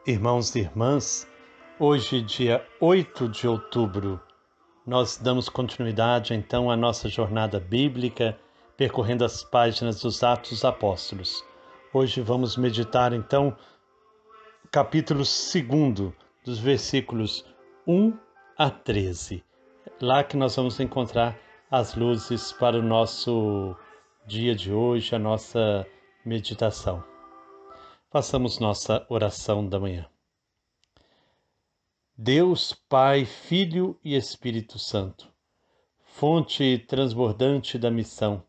Irmãos e irmãs, hoje, dia 8 de outubro, nós damos continuidade então à nossa jornada bíblica, percorrendo as páginas dos Atos dos Apóstolos. Hoje vamos meditar então o capítulo 2, dos versículos 1 a 13. Lá que nós vamos encontrar as luzes para o nosso dia de hoje, a nossa meditação. Façamos nossa oração da manhã. Deus, Pai, Filho e Espírito Santo, fonte transbordante da missão,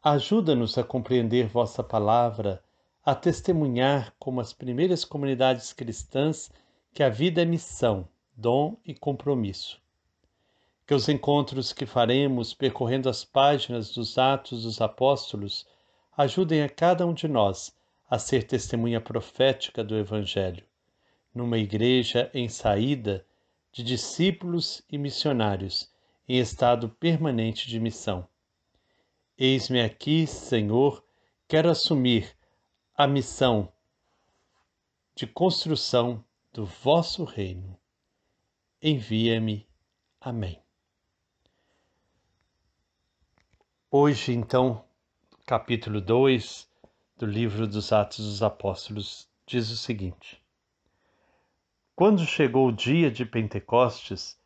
ajuda-nos a compreender vossa palavra, a testemunhar como as primeiras comunidades cristãs que a vida é missão, dom e compromisso. Que os encontros que faremos percorrendo as páginas dos Atos dos Apóstolos ajudem a cada um de nós a ser testemunha profética do Evangelho, numa igreja em saída de discípulos e missionários em estado permanente de missão. Eis-me aqui, Senhor, quero assumir a missão de construção do vosso reino. Envia-me. Amém. Hoje, então, capítulo 2 do livro dos Atos dos Apóstolos diz o seguinte: Quando chegou o dia de Pentecostes,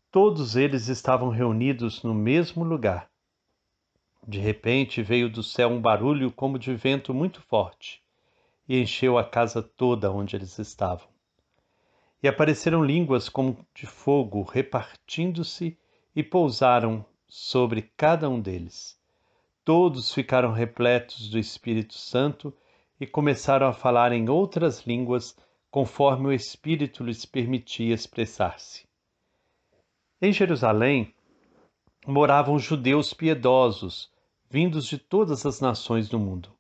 todos eles estavam reunidos no mesmo lugar. De repente veio do céu um barulho como de vento muito forte e encheu a casa toda onde eles estavam. E apareceram línguas como de fogo repartindo-se e pousaram sobre cada um deles. Todos ficaram repletos do Espírito Santo e começaram a falar em outras línguas conforme o Espírito lhes permitia expressar-se. Em Jerusalém moravam judeus piedosos, vindos de todas as nações do mundo.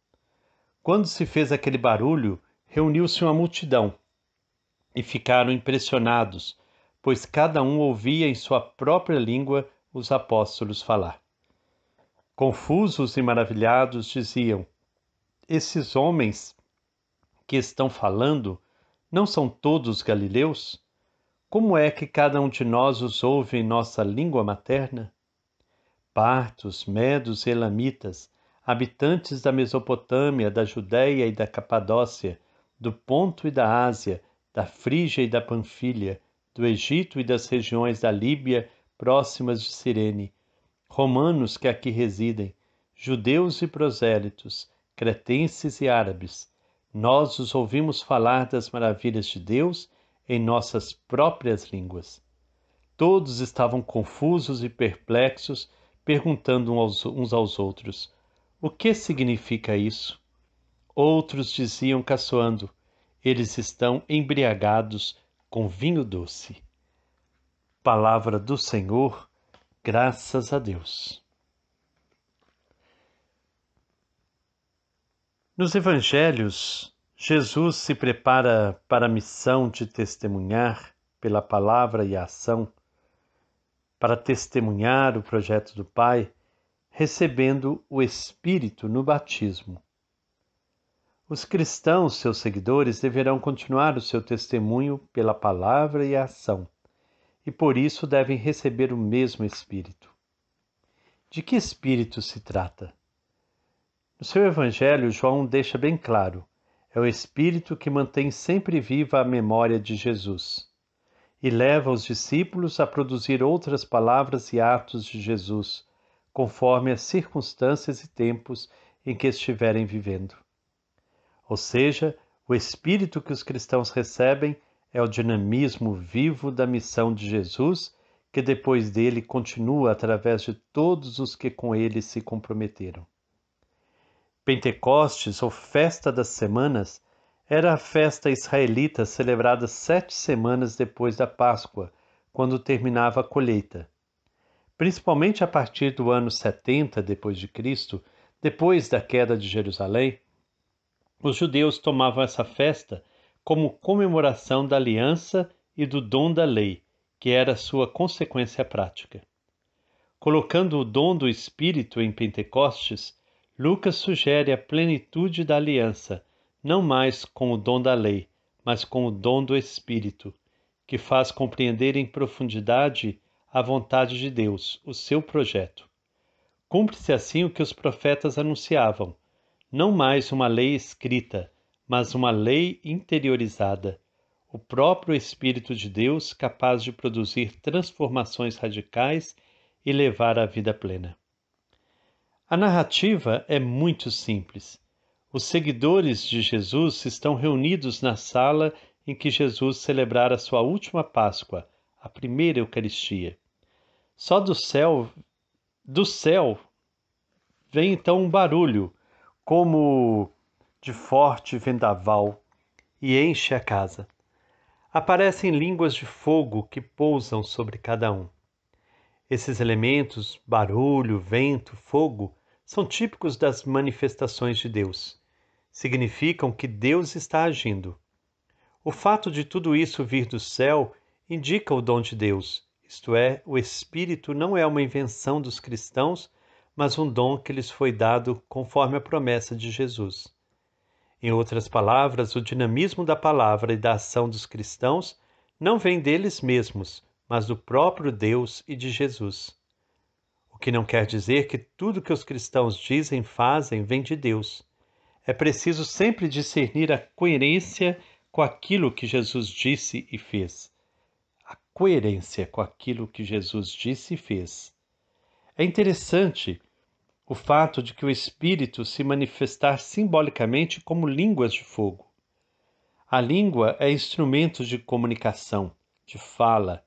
Quando se fez aquele barulho, reuniu-se uma multidão e ficaram impressionados, pois cada um ouvia em sua própria língua os apóstolos falar. Confusos e maravilhados diziam: Esses homens que estão falando não são todos galileus? Como é que cada um de nós os ouve em nossa língua materna? Partos, medos e elamitas, habitantes da Mesopotâmia, da Judéia e da Capadócia, do Ponto e da Ásia, da Frígia e da Panfilha, do Egito e das regiões da Líbia próximas de Cirene, romanos que aqui residem, judeus e prosélitos, cretenses e árabes, nós os ouvimos falar das maravilhas de Deus em nossas próprias línguas. Todos estavam confusos e perplexos, perguntando uns aos outros: O que significa isso? Outros diziam caçoando: Eles estão embriagados com vinho doce. Palavra do Senhor, graças a Deus. Nos Evangelhos, Jesus se prepara para a missão de testemunhar pela palavra e a ação, para testemunhar o projeto do Pai, recebendo o Espírito no batismo. Os cristãos, seus seguidores, deverão continuar o seu testemunho pela palavra e a ação, e por isso devem receber o mesmo Espírito. De que Espírito se trata? No seu Evangelho, João deixa bem claro: é o Espírito que mantém sempre viva a memória de Jesus e leva os discípulos a produzir outras palavras e atos de Jesus, conforme as circunstâncias e tempos em que estiverem vivendo. Ou seja, o Espírito que os cristãos recebem é o dinamismo vivo da missão de Jesus, que depois dele continua através de todos os que com ele se comprometeram. Pentecostes, ou Festa das Semanas, era a festa israelita celebrada 7 semanas depois da Páscoa, quando terminava a colheita. Principalmente a partir do ano 70 d.C., depois da queda de Jerusalém, os judeus tomavam essa festa como comemoração da aliança e do dom da lei, que era sua consequência prática. Colocando o dom do Espírito em Pentecostes, Lucas sugere a plenitude da aliança, não mais com o dom da lei, mas com o dom do Espírito, que faz compreender em profundidade a vontade de Deus, o seu projeto. Cumpre-se assim o que os profetas anunciavam, não mais uma lei escrita, mas uma lei interiorizada, o próprio Espírito de Deus capaz de produzir transformações radicais e levar à vida plena. A narrativa é muito simples. Os seguidores de Jesus estão reunidos na sala em que Jesus celebrara sua última Páscoa, a primeira Eucaristia. Só do céu vem então um barulho, como de forte vendaval, e enche a casa. Aparecem línguas de fogo que pousam sobre cada um. Esses elementos, barulho, vento, fogo, são típicos das manifestações de Deus. Significam que Deus está agindo. O fato de tudo isso vir do céu indica o dom de Deus, isto é, o Espírito não é uma invenção dos cristãos, mas um dom que lhes foi dado conforme a promessa de Jesus. Em outras palavras, o dinamismo da palavra e da ação dos cristãos não vem deles mesmos, mas do próprio Deus e de Jesus. O que não quer dizer que tudo que os cristãos dizem e fazem vem de Deus. É preciso sempre discernir a coerência com aquilo que Jesus disse e fez. A coerência com aquilo que Jesus disse e fez. É interessante o fato de que o Espírito se manifestar simbolicamente como línguas de fogo. A língua é instrumento de comunicação, de fala,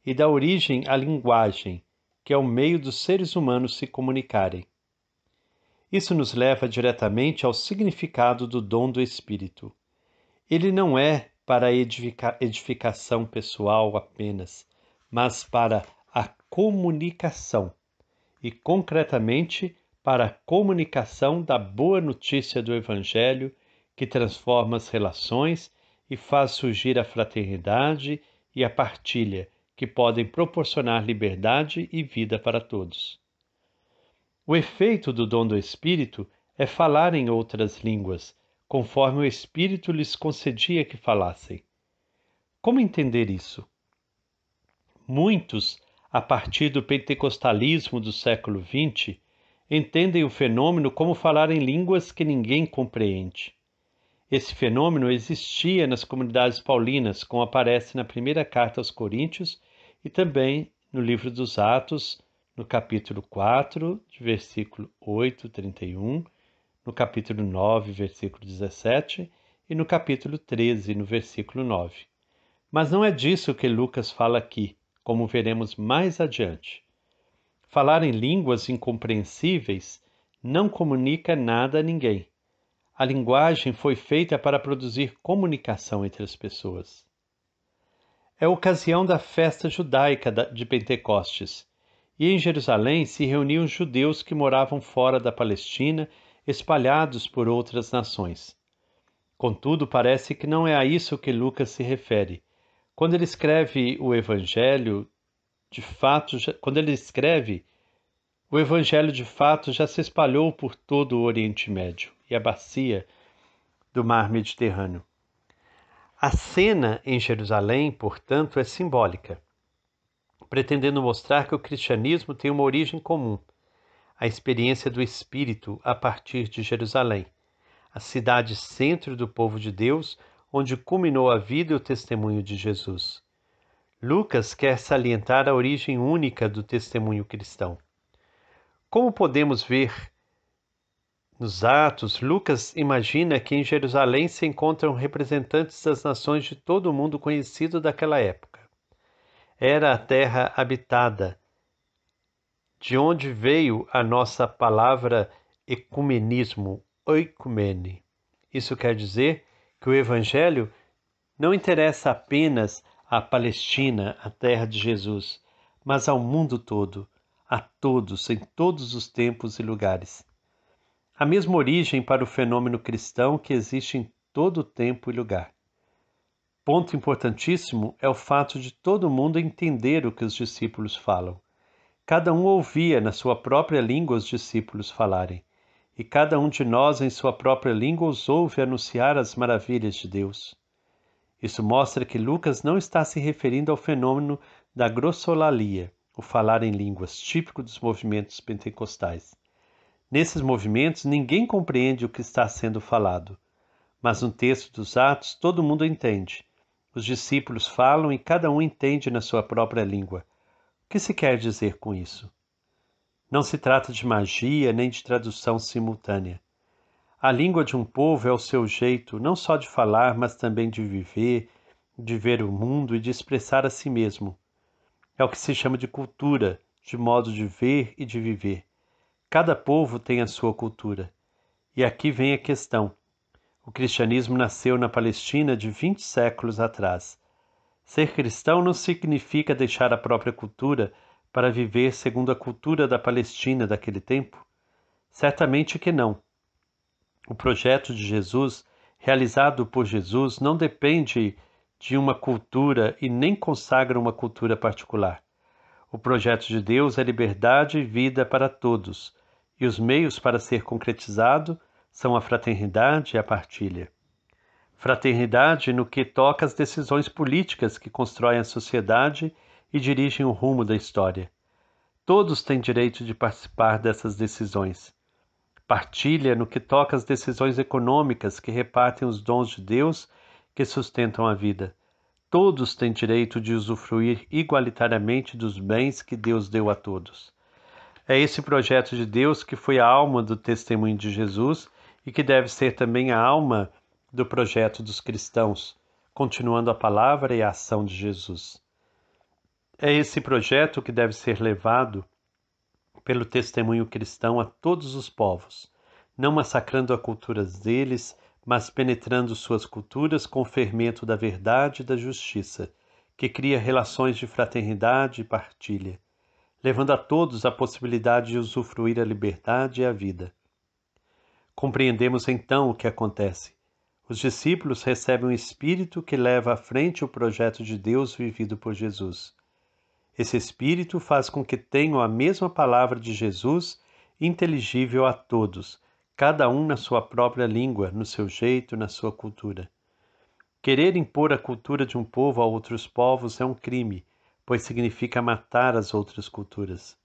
e dá origem à linguagem, que é o meio dos seres humanos se comunicarem. Isso nos leva diretamente ao significado do dom do Espírito. Ele não é para a edificação pessoal apenas, mas para a comunicação, e concretamente para a comunicação da boa notícia do Evangelho, que transforma as relações e faz surgir a fraternidade e a partilha, que podem proporcionar liberdade e vida para todos. O efeito do dom do Espírito é falar em outras línguas, conforme o Espírito lhes concedia que falassem. Como entender isso? Muitos, a partir do pentecostalismo do século XX, entendem o fenômeno como falar em línguas que ninguém compreende. Esse fenômeno existia nas comunidades paulinas, como aparece na primeira carta aos Coríntios e também no livro dos Atos, no capítulo 4, de versículo 8, 31, no capítulo 9, versículo 17 e no capítulo 13, no versículo 9. Mas não é disso que Lucas fala aqui, como veremos mais adiante. Falar em línguas incompreensíveis não comunica nada a ninguém. A linguagem foi feita para produzir comunicação entre as pessoas. É a ocasião da festa judaica de Pentecostes, e em Jerusalém se reuniam judeus que moravam fora da Palestina, espalhados por outras nações. Contudo, parece que não é a isso que Lucas se refere. Quando ele escreve o Evangelho, de fato já se espalhou por todo o Oriente Médio e a bacia do Mar Mediterrâneo. A cena em Jerusalém, portanto, é simbólica, pretendendo mostrar que o cristianismo tem uma origem comum, a experiência do Espírito a partir de Jerusalém, a cidade centro do povo de Deus, onde culminou a vida e o testemunho de Jesus. Lucas quer salientar a origem única do testemunho cristão. Como podemos ver nos Atos, Lucas imagina que em Jerusalém se encontram representantes das nações de todo o mundo conhecido daquela época. Era a terra habitada, de onde veio a nossa palavra ecumenismo, oikumene. Isso quer dizer que o Evangelho não interessa apenas à Palestina, a terra de Jesus, mas ao mundo todo, a todos, em todos os tempos e lugares. A mesma origem para o fenômeno cristão que existe em todo tempo e lugar. Ponto importantíssimo é o fato de todo mundo entender o que os discípulos falam. Cada um ouvia na sua própria língua os discípulos falarem, e cada um de nós em sua própria língua os ouve anunciar as maravilhas de Deus. Isso mostra que Lucas não está se referindo ao fenômeno da glossolalia, o falar em línguas, típico dos movimentos pentecostais. Nesses movimentos, ninguém compreende o que está sendo falado, mas no texto dos Atos todo mundo entende. Os discípulos falam e cada um entende na sua própria língua. O que se quer dizer com isso? Não se trata de magia nem de tradução simultânea. A língua de um povo é o seu jeito, não só de falar, mas também de ver o mundo e de expressar a si mesmo. É o que se chama de cultura, de modo de ver e de viver. Cada povo tem a sua cultura. E aqui vem a questão. O cristianismo nasceu na Palestina de 20 séculos atrás. Ser cristão não significa deixar a própria cultura para viver segundo a cultura da Palestina daquele tempo? Certamente que não. O projeto de Jesus, realizado por Jesus, não depende de uma cultura e nem consagra uma cultura particular. O projeto de Deus é liberdade e vida para todos, e os meios para ser concretizado são a fraternidade e a partilha. Fraternidade no que toca às decisões políticas que constroem a sociedade e dirigem o rumo da história. Todos têm direito de participar dessas decisões. Partilha no que toca às decisões econômicas que repartem os dons de Deus que sustentam a vida. Todos têm direito de usufruir igualitariamente dos bens que Deus deu a todos. É esse projeto de Deus que foi a alma do testemunho de Jesus e que deve ser também a alma do projeto dos cristãos, continuando a palavra e a ação de Jesus. É esse projeto que deve ser levado pelo testemunho cristão a todos os povos, não massacrando as culturas deles, mas penetrando suas culturas com o fermento da verdade e da justiça, que cria relações de fraternidade e partilha, levando a todos a possibilidade de usufruir a liberdade e a vida. Compreendemos então o que acontece. Os discípulos recebem um Espírito que leva à frente o projeto de Deus vivido por Jesus. Esse Espírito faz com que tenham a mesma palavra de Jesus, inteligível a todos, cada um na sua própria língua, no seu jeito, na sua cultura. Querer impor a cultura de um povo a outros povos é um crime, pois significa matar as outras culturas.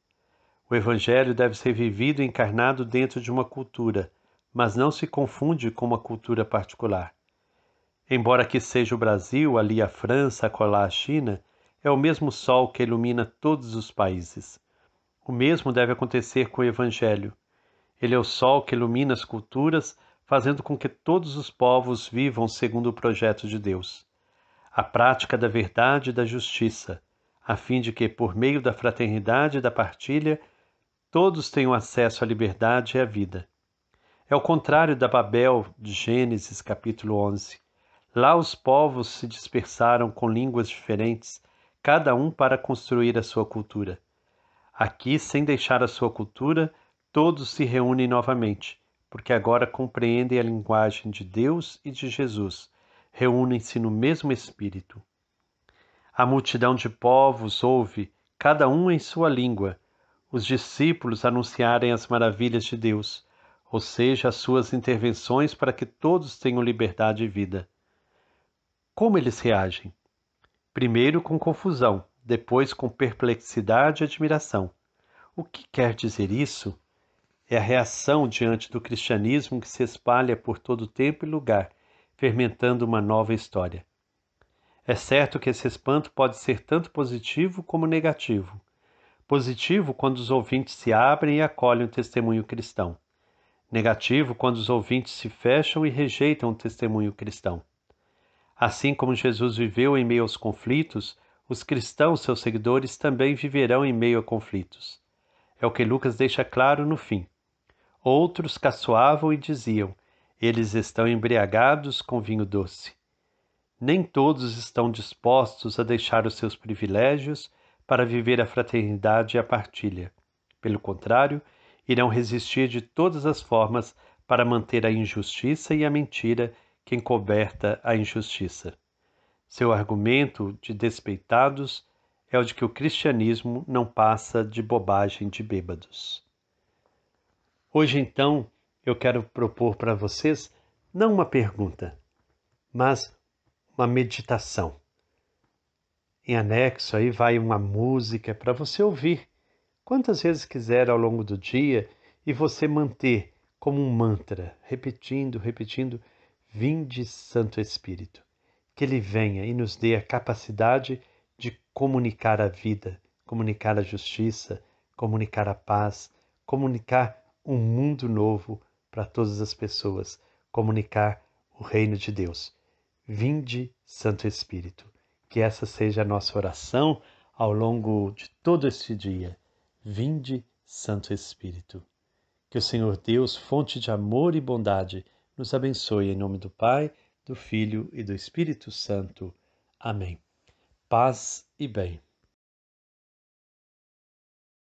O Evangelho deve ser vivido e encarnado dentro de uma cultura, mas não se confunde com uma cultura particular. Embora aqui seja o Brasil, ali a França, acolá a China, é o mesmo sol que ilumina todos os países. O mesmo deve acontecer com o Evangelho. Ele é o sol que ilumina as culturas, fazendo com que todos os povos vivam segundo o projeto de Deus. A prática da verdade e da justiça, a fim de que, por meio da fraternidade e da partilha, todos tenham acesso à liberdade e à vida. É o contrário da Babel de Gênesis capítulo 11. Lá os povos se dispersaram com línguas diferentes, cada um para construir a sua cultura. Aqui, sem deixar a sua cultura, todos se reúnem novamente, porque agora compreendem a linguagem de Deus e de Jesus, reúnem-se no mesmo Espírito. A multidão de povos ouve, cada um em sua língua, os discípulos anunciarem as maravilhas de Deus, ou seja, as suas intervenções para que todos tenham liberdade e vida. Como eles reagem? Primeiro com confusão, depois com perplexidade e admiração. O que quer dizer isso? É a reação diante do cristianismo que se espalha por todo tempo e lugar, fermentando uma nova história. É certo que esse espanto pode ser tanto positivo como negativo. Positivo quando os ouvintes se abrem e acolhem o testemunho cristão. Negativo quando os ouvintes se fecham e rejeitam o testemunho cristão. Assim como Jesus viveu em meio aos conflitos, os cristãos, seus seguidores, também viverão em meio a conflitos. É o que Lucas deixa claro no fim. Outros caçoavam e diziam: eles estão embriagados com vinho doce. Nem todos estão dispostos a deixar os seus privilégios para viver a fraternidade e a partilha. Pelo contrário, irão resistir de todas as formas para manter a injustiça e a mentira que encoberta a injustiça. Seu argumento de despeitados é o de que o cristianismo não passa de bobagem de bêbados. Hoje, então, eu quero propor para vocês não uma pergunta, mas uma meditação. Em anexo aí vai uma música para você ouvir quantas vezes quiser ao longo do dia e você manter como um mantra, repetindo, repetindo, vinde Santo Espírito, que ele venha e nos dê a capacidade de comunicar a vida, comunicar a justiça, comunicar a paz, comunicar um mundo novo para todas as pessoas, comunicar o reino de Deus. Vinde, Santo Espírito. Que essa seja a nossa oração ao longo de todo este dia. Vinde, Santo Espírito. Que o Senhor Deus, fonte de amor e bondade, nos abençoe em nome do Pai, do Filho e do Espírito Santo. Amém. Paz e bem.